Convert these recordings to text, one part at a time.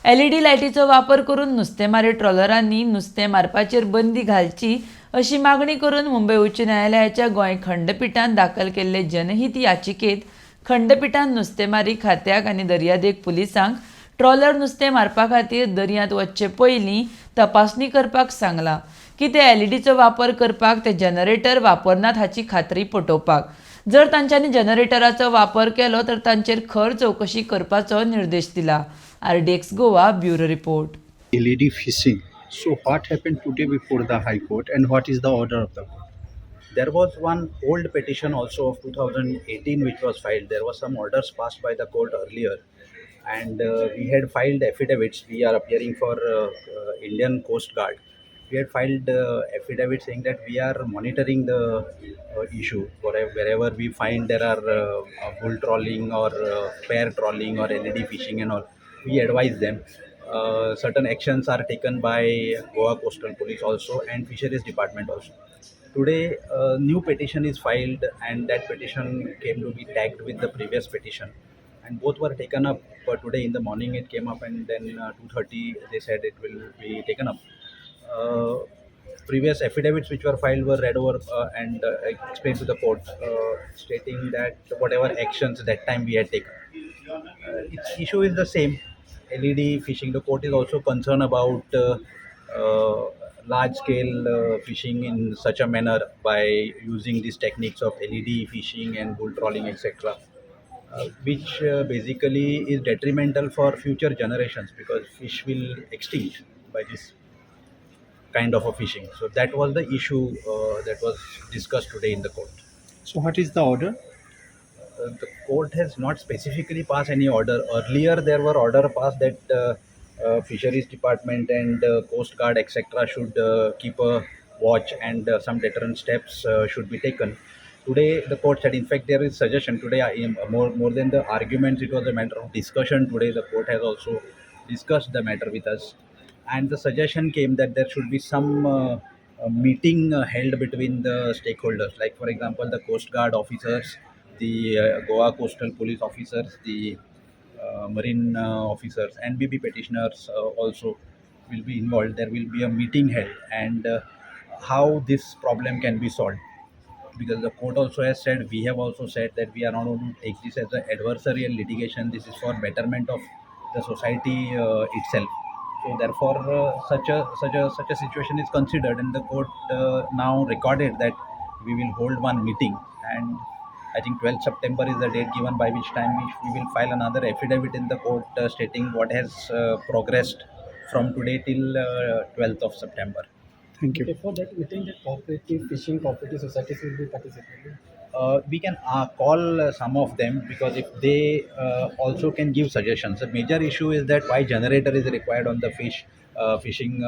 LED लायटीचो वापर करून नुस्तेमारी ट्रॉलरांनी नुस्तें मारपाचेर बंदी घालची अशी मागणी करून मुंबय उच्च न्यायालयाच्या गोंय खंडपीठान दाखल केल्ले जनहित याचिकेत खंडपीठान नुस्तेमारी खात्याक आनी दर्यादेग पुलिसांक ट्रॉलर नुस्तें मारपा खातीर दर्यांत वचचे पयलीं तपासणी करपाक सांगलां की ते LEDचो वापर करपाक ते जनरेटर वापरनात हाची खात्री पटोवपाक. जर तांच्यांनी जनरेटराचो वापर केलो तर तांचेर खर चवकशी करपाचो निर्देश दिला. RDXGOA bureau report. LED fishing. So what happened today before the High Court and what is the order of the court? There was one old petition also of 2018 which was filed. There was some orders passed by the court earlier and we had filed affidavits. We are appearing for Indian Coast Guard. We had filed affidavits saying that we are monitoring the issue. Wherever we find there are bull trawling or pair trawling or LED fishing and all, we advise them. Certain actions are taken by Goa Coastal Police also and Fisheries Department also. Today, a new petition is filed, and that petition came to be tagged with the previous petition, and both were taken up. Today in the morning, it came up, and then 2:30 they said it will be taken up. Uh, Previous affidavits which were filed were read over and explained to the court, stating that whatever actions that time we had taken. Its issue is the same. LED fishing. The court is also concerned about large scale fishing in such a manner by using these techniques of LED fishing and bull trawling, etc. Which basically is detrimental for future generations because fish will extinct by this kind of a fishing. So that was the issue that was discussed today in the court. So what is the order? The court has not specifically passed any order. Earlier, there were order passed that Fisheries Department and Coast Guard, etc., should keep a watch and some deterrent steps should be taken. Today, the court said, in fact, there is suggestion today. More than the arguments, it was a matter of discussion. Today, the court has also discussed the matter with us, and the suggestion came that there should be some meeting held between the stakeholders, like for example, the Coast Guard officers, the Goa Coastal Police officers, the marine officers, and maybe petitioners also will be involved. There will be a meeting held, and how this problem can be solved. Because the court also has said, we have also said that we are not going to take this as an adversarial litigation. This is for betterment of the society itself. So therefore, such a situation is considered, and the court now recorded that we will hold one meeting, and I think 12th September is the date given by which time we will file another affidavit in the court stating what has progressed from today till 12th of September. Thank you. Okay, for that, we think that cooperative fishing cooperative societies will be participating. We can call some of them because if they also can give suggestions. The major issue is that why generator is required on the fishing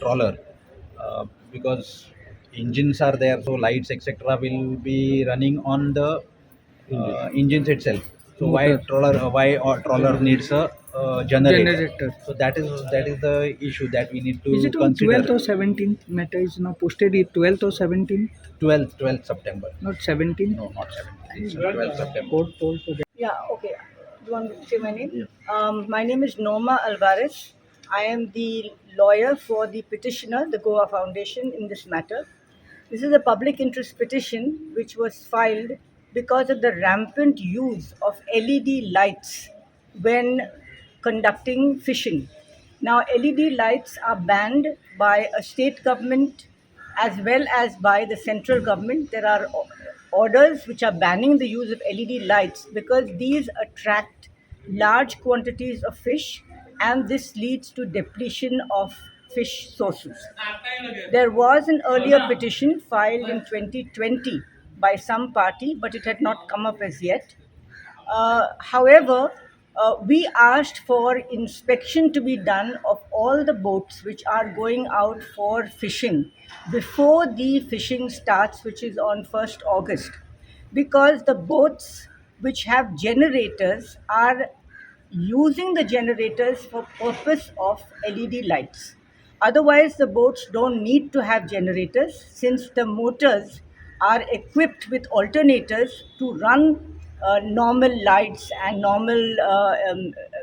trawler, because engines are there, so lights etc. will be running on the engines itself. So why trawler needs a generator? So that is the issue that we need to Is it on consider. 12th or 17th? Matter is now posted it 12th or 17th? 12th September. Not 17th. No, not 17th. It's 12th September. Court told to Yeah, okay. Do you want me to say my name? My name is Norma Alvarez. I am the lawyer for the petitioner, the Goa Foundation, in this matter. This is a public interest petition which was filed because of the rampant use of LED lights when conducting fishing. Now, LED lights are banned by a state government as well as by the central government. There are orders which are banning the use of LED lights because these attract large quantities of fish and this leads to depletion of fish sources. There was an earlier petition filed in 2020 by some party, but it had not come up as yet. However, we asked for inspection to be done of all the boats which are going out for fishing before the fishing starts, which is on 1st August, because the boats which have generators are using the generators for purpose of LED lights. Otherwise, the boats don't need to have generators since the motors are equipped with alternators to run normal lights and normal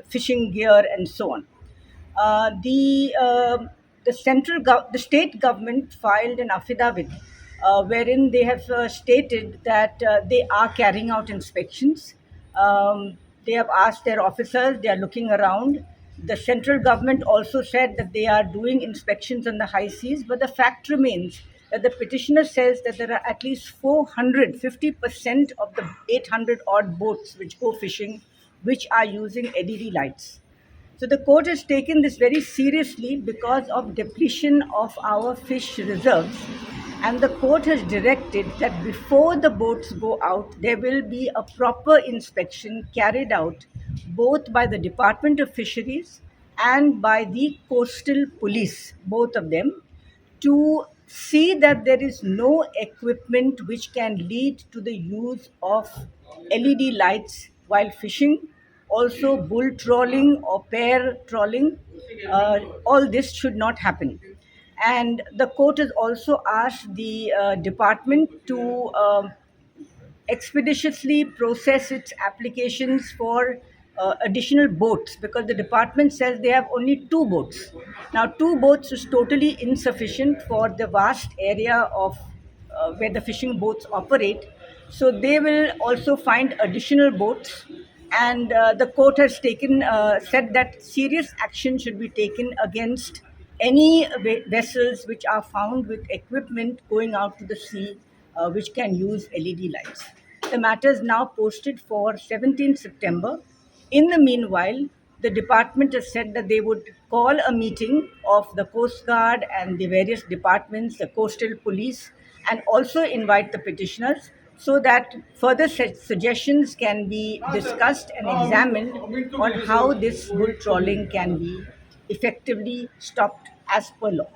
fishing gear and so on. The state government filed an affidavit wherein they have stated that they are carrying out inspections. They have asked their officers, they are looking around. The central government also said that they are doing inspections on the high seas, but the fact remains that the petitioner says that there are at least 450% of the 800 odd boats which go fishing which are using LED lights. So the court has taken this very seriously because of depletion of our fish reserves. And the court has directed that before the boats go out, there will be a proper inspection carried out both by the Department of Fisheries and by the Coastal Police, both of them, to see that there is no equipment which can lead to the use of LED lights while fishing, also bull trawling or pair trawling. All this should not happen. And the court has also asked the department to expeditiously process its applications for additional boats, because the department says they have only 2 boats. Now, 2 boats is totally insufficient for the vast area of where the fishing boats operate. So they will also find additional boats, and the court has said that serious action should be taken against any vessels which are found with equipment going out to the sea which can use LED lights. The matter is now posted for 17th September. In the meanwhile, the department has said that they would call a meeting of the Coast Guard and the various departments, the Coastal Police, and also invite the petitioners so that further suggestions can be discussed and examined on how this bull trawling can be effectively stopped as per law.